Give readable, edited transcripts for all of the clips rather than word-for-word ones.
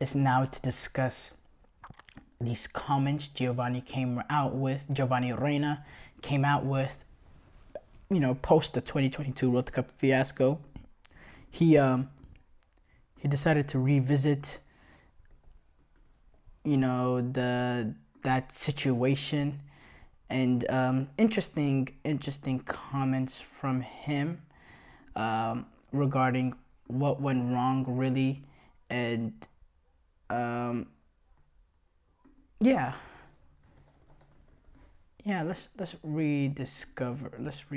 is now to discuss these comments Giovanni Reyna came out with, post the 2022 World Cup fiasco. He decided to revisit, that situation, and interesting comments from him regarding what went wrong really, and let's rediscover, let's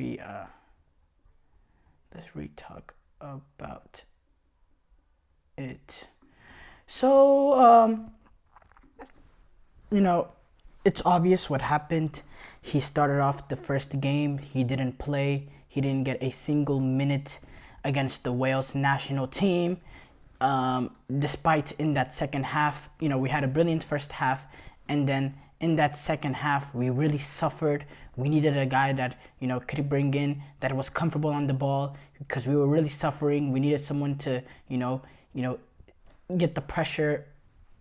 re-talk about it. So it's obvious what happened. He started off the first game, he didn't play, he didn't get a single minute against the Wales national team. Despite in that second half, we had a brilliant first half, and then in that second half, we really suffered. We needed a guy that, could bring in, that was comfortable on the ball, because we were really suffering. We needed someone to, get the pressure,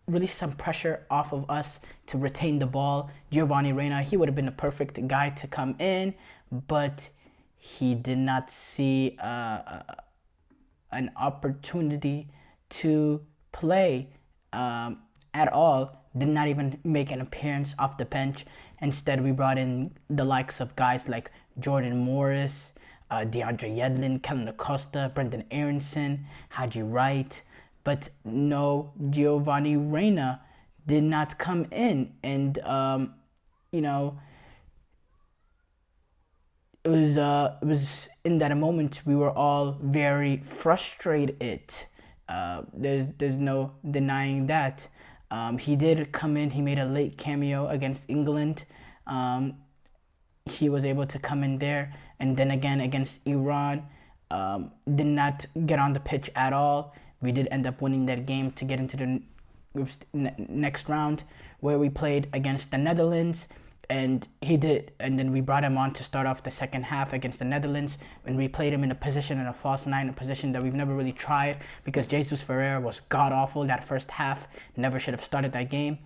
release some pressure off of us to retain the ball. Giovanni Reyna, he would have been the perfect guy to come in, but he did not see an opportunity to play at all. Did not even make an appearance off the bench. Instead, we brought in the likes of guys like Jordan Morris, DeAndre Yedlin, Kellen Acosta, Brendan Aronson, Haji Wright. But no, Giovanni Reyna did not come in. And, it was in that moment we were all very frustrated. There's no denying that. He did come in. He made a late cameo against England. He was able to come in there, and then again against Iran, did not get on the pitch at all. We did end up winning that game to get into the next round, where we played against the Netherlands. And then we brought him on to start off the second half against the Netherlands, and we played him in a false nine, a position that we've never really tried, because Jesus Ferreira was god-awful that first half, never should have started that game.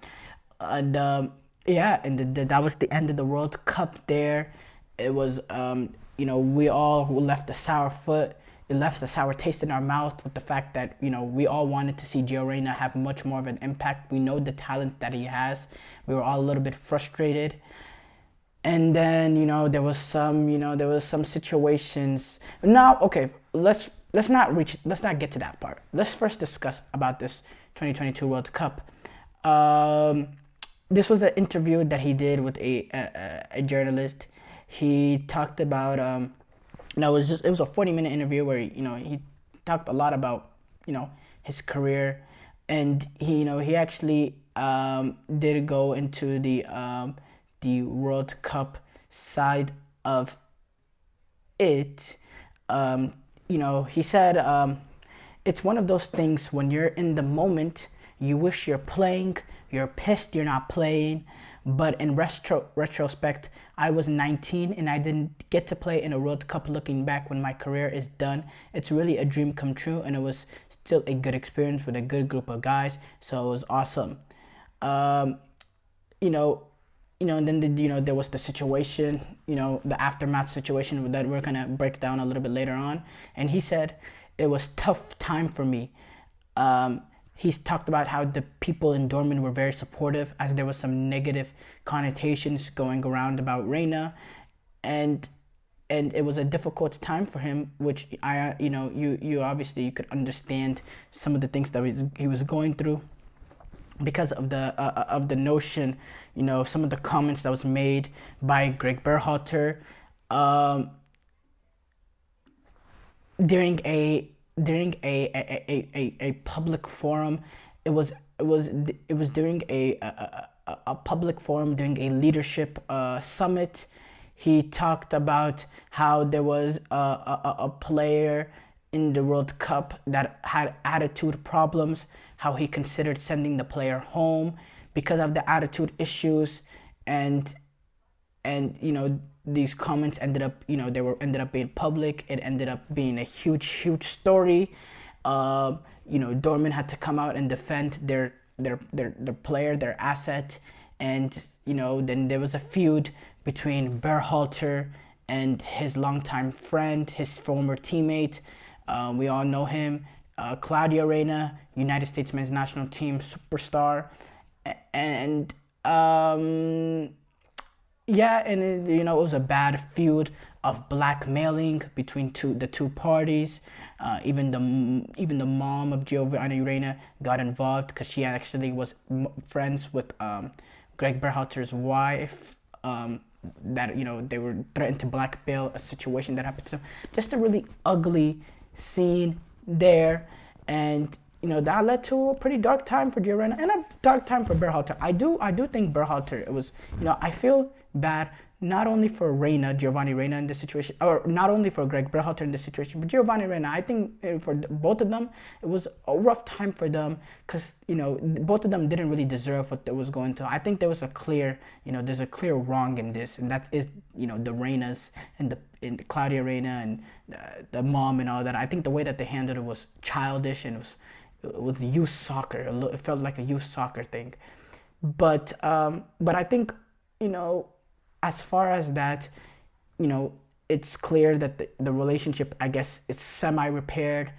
And that was the end of the World Cup there. It was, we all left a sour taste in our mouth with the fact that, we all wanted to see Gio Reyna have much more of an impact. We know the talent that he has. We were all a little bit frustrated. And then, there was some situations. Now, okay, let's not get to that part. Let's first discuss about this 2022 World Cup. This was the interview that he did with a journalist. He talked about, it was a 40-minute interview where he talked a lot about his career, and he actually did go into the World Cup side of it. He said it's one of those things when you're in the moment, you wish you're playing, you're pissed you're not playing. But in retrospect, I was 19 and I didn't get to play in a World Cup. Looking back, when my career is done, it's really a dream come true, and it was still a good experience with a good group of guys. So it was awesome. And then there was the situation, the aftermath situation that we're gonna break down a little bit later on. And he said it was tough time for me. He's talked about how the people in Dortmund were very supportive, as there was some negative connotations going around about Reyna, and it was a difficult time for him, which you obviously you could understand some of the things that he was going through because of the notion, some of the comments that was made by Greg Berhalter during a public forum. It was during a public forum during a leadership summit. He talked about how there was a player in the World Cup that had attitude problems, how he considered sending the player home because of the attitude issues, and these comments ended up, ended up being public. It ended up being a huge story. Dortmund had to come out and defend their player, their asset, and then there was a feud between Berhalter and his longtime friend, his former teammate. We all know him, Claudio Reyna, United States men's national team superstar, and it was a bad feud of blackmailing between the two parties. Even the mom of Gio Reyna got involved because she actually was friends with Greg Berhalter's wife. That they were threatened to blackmail a situation that happened to them. Just a really ugly scene there, and that led to a pretty dark time for Gio Reyna and a dark time for Berhalter. I do think Berhalter, it was, I feel bad not only for Giovanni Reyna in this situation, or not only for Greg Berhalter in this situation, but Giovanni Reyna. I think for both of them, it was a rough time for them because, both of them didn't really deserve what was going to. I think there was a clear, there's a clear wrong in this, and that is, the Reynas and the Claudia Reyna and the mom and all that. I think the way that they handled it was childish, and it was youth soccer. It felt like a youth soccer thing. But I think, as far as that, it's clear that the relationship, I guess, is semi-repaired.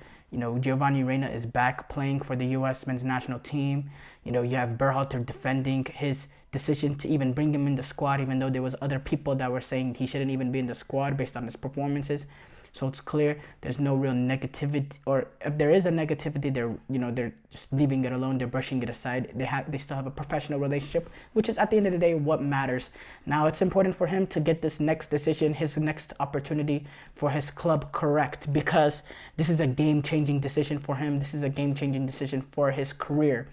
Giovanni Reyna is back playing for the U.S. men's national team. You have Berhalter defending his decision to even bring him in the squad, even though there was other people that were saying he shouldn't even be in the squad based on his performances. So it's clear there's no real negativity, or if there is a negativity, they're just leaving it alone. They're brushing it aside. They still have a professional relationship, which is at the end of the day what matters. Now it's important for him to get this next decision, his next opportunity for his club correct, because this is a game-changing decision for him. This is a game-changing decision for his career.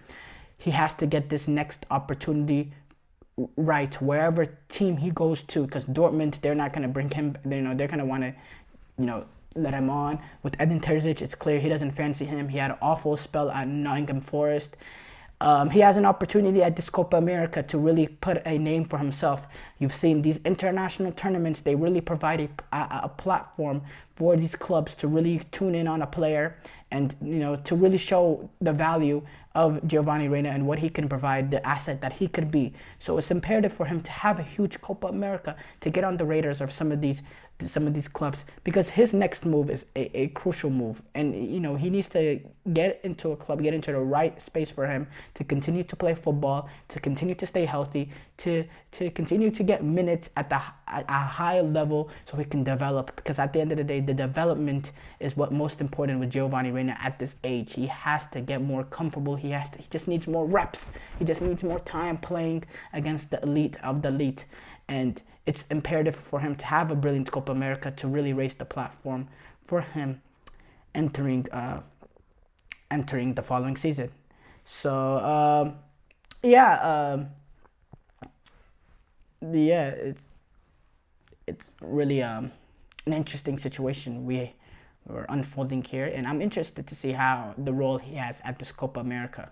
He has to get this next opportunity right wherever team he goes to, because Dortmund, they're not going to bring him. They're going to want to let him on. With Edin Terzic, it's clear he doesn't fancy him. He had an awful spell at Nottingham Forest. He has an opportunity at this Copa America to really put a name for himself. You've seen these international tournaments, they really provide a platform for these clubs to really tune in on a player and, to really show the value of Giovanni Reyna and what he can provide, the asset that he could be. So it's imperative for him to have a huge Copa America to get on the radars of some of these clubs, because his next move is a crucial move, and he needs to get into a club, get into the right space for him to continue to play football, to continue to stay healthy, to continue to get minutes at a high level so he can develop, because at the end of the day, the development is what most important with Giovanni Reyna at this age. He has to get more comfortable. He just needs more reps. He just needs more time playing against the elite of the elite. And it's imperative for him to have a brilliant Copa America to really raise the platform for him entering the following season. So it's really an interesting situation we're unfolding here, and I'm interested to see how the role he has at this Copa America.